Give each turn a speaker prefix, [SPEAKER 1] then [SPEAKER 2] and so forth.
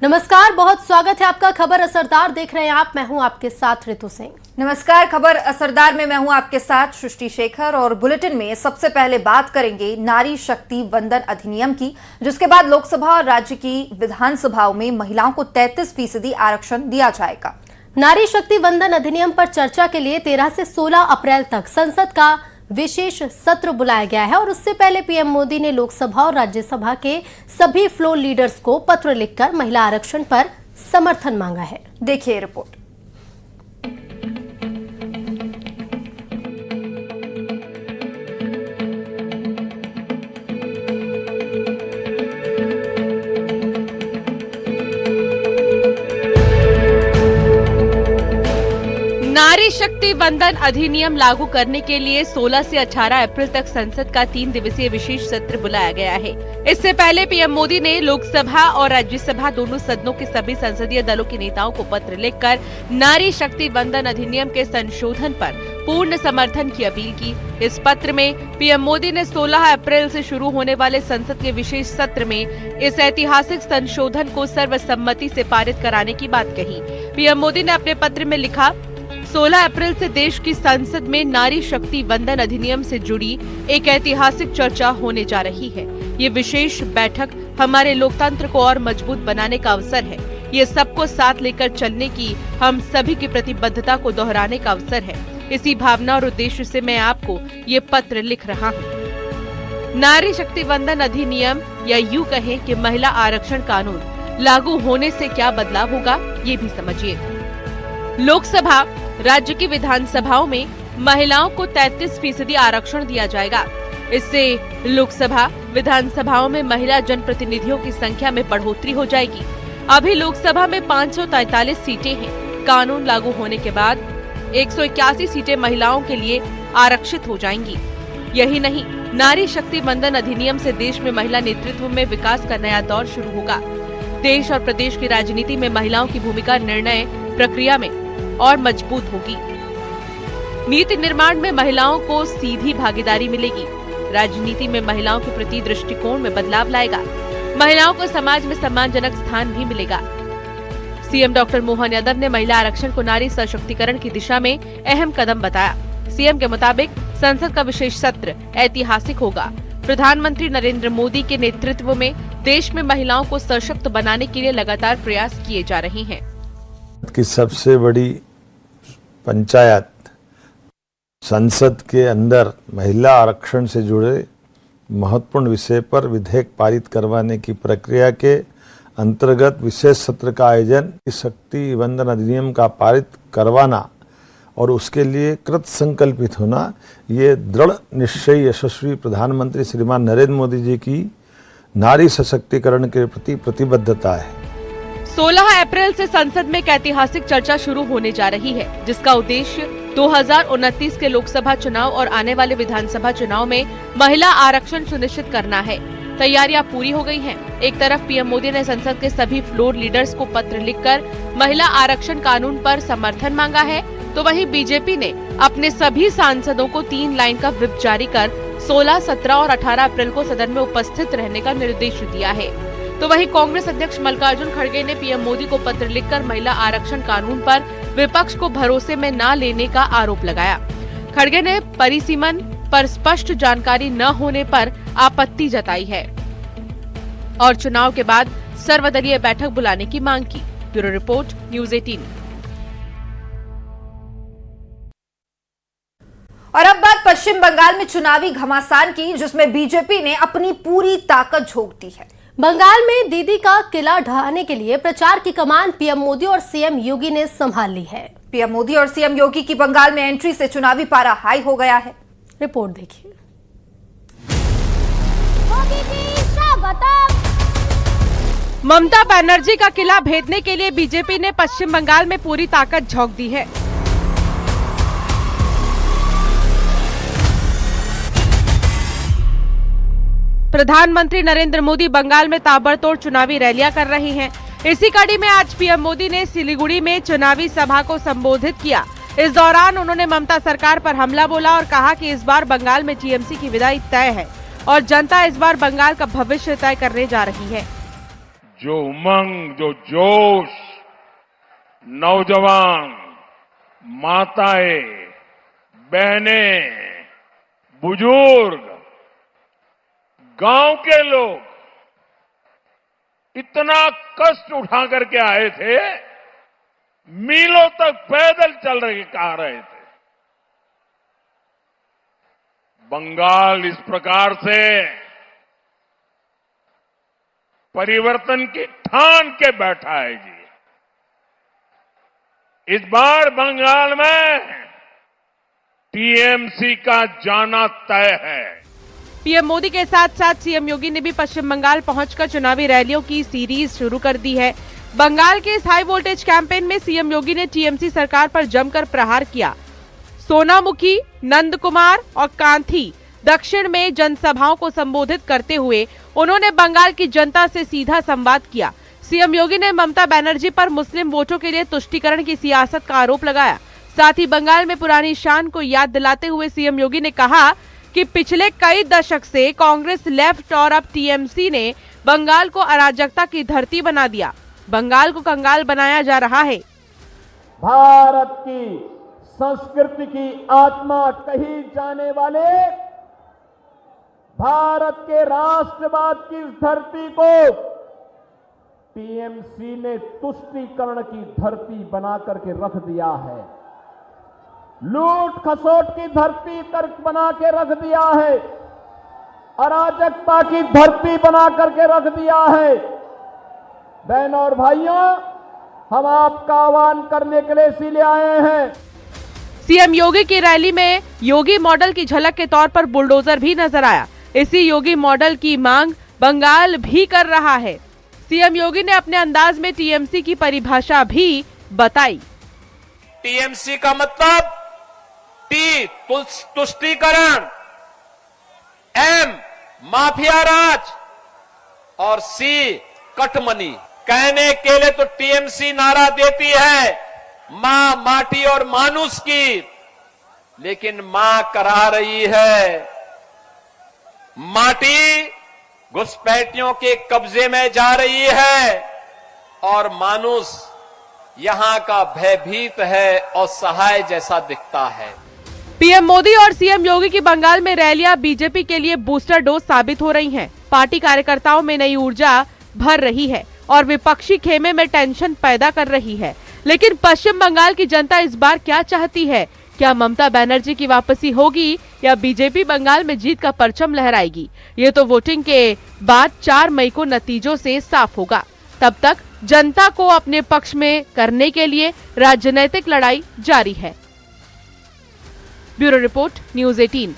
[SPEAKER 1] नमस्कार, बहुत स्वागत है आपका खबर असरदार देख रहे हैं आप। मैं हूं आपके साथ ऋतु सिंह।
[SPEAKER 2] नमस्कार, खबर असरदार में मैं हूं आपके साथ सृष्टि शेखर। और बुलेटिन में सबसे पहले बात करेंगे नारी शक्ति वंदन अधिनियम की, जिसके बाद लोकसभा और राज्य की विधानसभाओं में महिलाओं को 33% आरक्षण दिया जाएगा।
[SPEAKER 1] नारी शक्ति वंदन अधिनियम पर चर्चा के लिए 13 से 16 अप्रैल तक संसद का विशेष सत्र बुलाया गया है और उससे पहले पीएम मोदी ने लोकसभा और राज्यसभा के सभी फ्लोर लीडर्स को पत्र लिखकर महिला आरक्षण पर समर्थन मांगा है।
[SPEAKER 2] देखिए रिपोर्ट।
[SPEAKER 3] नारी शक्ति वंदन अधिनियम लागू करने के लिए 16 से 18 अप्रैल तक संसद का 3 दिवसीय विशेष सत्र बुलाया गया है। इससे पहले पीएम मोदी ने लोकसभा और राज्यसभा दोनों सदनों के सभी संसदीय दलों के नेताओं को पत्र लिखकर नारी शक्ति वंदन अधिनियम के संशोधन पर पूर्ण समर्थन की अपील की। इस पत्र में पीएम मोदी ने 16 अप्रैल से शुरू होने वाले संसद के विशेष सत्र में इस ऐतिहासिक संशोधन को सर्वसम्मति से पारित कराने की बात कही। पीएम मोदी ने अपने पत्र में लिखा, 16 अप्रैल से देश की संसद में नारी शक्ति वंदन अधिनियम से जुड़ी एक ऐतिहासिक चर्चा होने जा रही है। ये विशेष बैठक हमारे लोकतंत्र को और मजबूत बनाने का अवसर है। ये सबको साथ लेकर चलने की हम सभी की प्रतिबद्धता को दोहराने का अवसर है। इसी भावना और उद्देश्य से मैं आपको ये पत्र लिख रहा हूँ। नारी शक्ति वंदन अधिनियम या यूँ कहें कि महिला आरक्षण कानून लागू होने से क्या बदलाव होगा, ये भी समझिए। लोकसभा, राज्य की विधानसभाओं में महिलाओं को 33% आरक्षण दिया जाएगा। इससे लोकसभा, विधानसभाओं में महिला जनप्रतिनिधियों की संख्या में बढ़ोतरी हो जाएगी। अभी लोकसभा में 543 सीटें हैं। कानून लागू होने के बाद 181 सीटें महिलाओं के लिए आरक्षित हो जाएंगी। यही नहीं, नारी शक्ति वंदन अधिनियम से देश में महिला नेतृत्व में विकास का नया दौर शुरू होगा। देश और प्रदेश की राजनीति में महिलाओं की भूमिका निर्णय प्रक्रिया में और मजबूत होगी। नीति निर्माण में महिलाओं को सीधी भागीदारी मिलेगी। राजनीति में महिलाओं के प्रति दृष्टिकोण में बदलाव लाएगा। महिलाओं को समाज में सम्मानजनक स्थान भी मिलेगा। सीएम डॉक्टर मोहन यादव ने महिला आरक्षण को नारी सशक्तिकरण की दिशा में अहम कदम बताया। सीएम के मुताबिक संसद का विशेष सत्र ऐतिहासिक होगा। प्रधानमंत्री नरेंद्र मोदी के नेतृत्व में देश में महिलाओं को सशक्त बनाने के लिए लगातार प्रयास किए जा रहे हैं।
[SPEAKER 4] की सबसे बड़ी पंचायत संसद के अंदर महिला आरक्षण से जुड़े महत्वपूर्ण विषय पर विधेयक पारित करवाने की प्रक्रिया के अंतर्गत विशेष सत्र का आयोजन, शक्ति वंदन अधिनियम का पारित करवाना और उसके लिए कृत संकल्पित होना, ये दृढ़ निश्चय यशस्वी प्रधानमंत्री श्रीमान नरेंद्र मोदी जी की नारी सशक्तिकरण के प्रति प्रतिबद्धता है।
[SPEAKER 3] 16 अप्रैल से संसद में एक ऐतिहासिक चर्चा शुरू होने जा रही है, जिसका उद्देश्य 2029 के लोकसभा चुनाव और आने वाले विधानसभा चुनाव में महिला आरक्षण सुनिश्चित करना है। तैयारियां पूरी हो गई हैं। एक तरफ पीएम मोदी ने संसद के सभी फ्लोर लीडर्स को पत्र लिखकर महिला आरक्षण कानून पर समर्थन मांगा है, तो वहीं बीजेपी ने अपने सभी सांसदों को 3 लाइन का व्हिप जारी कर 16, 17 और 18 अप्रैल को सदन में उपस्थित रहने का निर्देश दिया है। तो वहीं कांग्रेस अध्यक्ष मल्लिकार्जुन खड़गे ने पीएम मोदी को पत्र लिखकर महिला आरक्षण कानून पर विपक्ष को भरोसे में न लेने का आरोप लगाया। खड़गे ने परिसीमन पर स्पष्ट जानकारी न होने पर आपत्ति जताई है और चुनाव के बाद सर्वदलीय बैठक बुलाने की मांग की। Bureau report, news 18।
[SPEAKER 2] और अब बात पश्चिम बंगाल में चुनावी घमासान की, जिसमें बीजेपी ने अपनी पूरी ताकत झोंक दी है।
[SPEAKER 1] बंगाल में दीदी का किला ढहाने के लिए प्रचार की कमान पीएम मोदी और सीएम योगी ने संभाल ली है।
[SPEAKER 2] पीएम मोदी और सीएम योगी की बंगाल में एंट्री से चुनावी पारा हाई हो गया है।
[SPEAKER 1] रिपोर्ट देखिए।
[SPEAKER 3] ममता बनर्जी का किला भेदने के लिए बीजेपी ने पश्चिम बंगाल में पूरी ताकत झोंक दी है। प्रधानमंत्री नरेंद्र मोदी बंगाल में ताबड़तोड़ चुनावी रैलियां कर रहे हैं। इसी कड़ी में आज पीएम मोदी ने सिलीगुड़ी में चुनावी सभा को संबोधित किया। इस दौरान उन्होंने ममता सरकार पर हमला बोला और कहा कि इस बार बंगाल में टीएमसी की विदाई तय है और जनता इस बार बंगाल का भविष्य तय करने जा रही है।
[SPEAKER 5] जो उमंग, जो जोश, नौजवान, माताएं, बहनें, बुजुर्ग, गांव के लोग इतना कष्ट उठा करके आए थे, मीलों तक पैदल चल रहे थे। बंगाल इस प्रकार से परिवर्तन की ठान के बैठा है जी। इस बार बंगाल में टीएमसी का जाना तय है।
[SPEAKER 3] पीएम मोदी के साथ साथ सीएम योगी ने भी पश्चिम बंगाल पहुंचकर चुनावी रैलियों की सीरीज शुरू कर दी है। बंगाल के इस हाई वोल्टेज कैंपेन में सीएम योगी ने टीएमसी सरकार पर जमकर प्रहार किया। सोनामुखी, नंद कुमार और कांथी दक्षिण में जनसभाओं को संबोधित करते हुए उन्होंने बंगाल की जनता से सीधा संवाद किया। सीएम योगी ने ममता बनर्जी पर मुस्लिम वोटों के लिए तुष्टीकरण की सियासत का आरोप लगाया। साथ ही बंगाल में पुरानी शान को याद दिलाते हुए सीएम योगी ने कहा कि पिछले कई दशक से कांग्रेस लेफ्ट और अब टीएमसी ने बंगाल को अराजकता की धरती बना दिया। बंगाल को कंगाल बनाया जा रहा है।
[SPEAKER 6] भारत की संस्कृति की आत्मा कही जाने वाले भारत के राष्ट्रवाद की इस धरती को टीएमसी ने तुष्टीकरण की धरती बना करके रख दिया है। लूट खसोट की धरती बना के रख दिया है। अराजकता की धरती बना करके रख दिया है। बहनों और भाइयों, हम आपका आह्वान करने के लिए इसीलिए आए हैं।
[SPEAKER 3] सीएम योगी की रैली में योगी मॉडल की झलक के तौर पर बुलडोजर भी नजर आया। इसी योगी मॉडल की मांग बंगाल भी कर रहा है। सीएम योगी ने अपने अंदाज में टीएमसी की परिभाषा भी बताई।
[SPEAKER 7] टीएमसी का मतलब टी तुष्टीकरण, एम माफिया राज और सी कटमनी। कहने के लिए तो टीएमसी नारा देती है मां, माटी और मानुष की, लेकिन मां करा रही है माटी घुसपैठियों के कब्जे में जा रही है और मानुष यहां का भयभीत है और सहाय जैसा दिखता है।
[SPEAKER 3] पीएम मोदी और सीएम योगी की बंगाल में रैलियां बीजेपी के लिए बूस्टर डोज साबित हो रही हैं। पार्टी कार्यकर्ताओं में नई ऊर्जा भर रही है और विपक्षी खेमे में टेंशन पैदा कर रही है। लेकिन पश्चिम बंगाल की जनता इस बार क्या चाहती है? क्या ममता बनर्जी की वापसी होगी या बीजेपी बंगाल में जीत का परचम लहराएगी? ये तो वोटिंग के बाद 4 मई को नतीजों से साफ होगा। तब तक जनता को अपने पक्ष में करने के लिए राजनीतिक लड़ाई जारी है। Bureau report, news 18।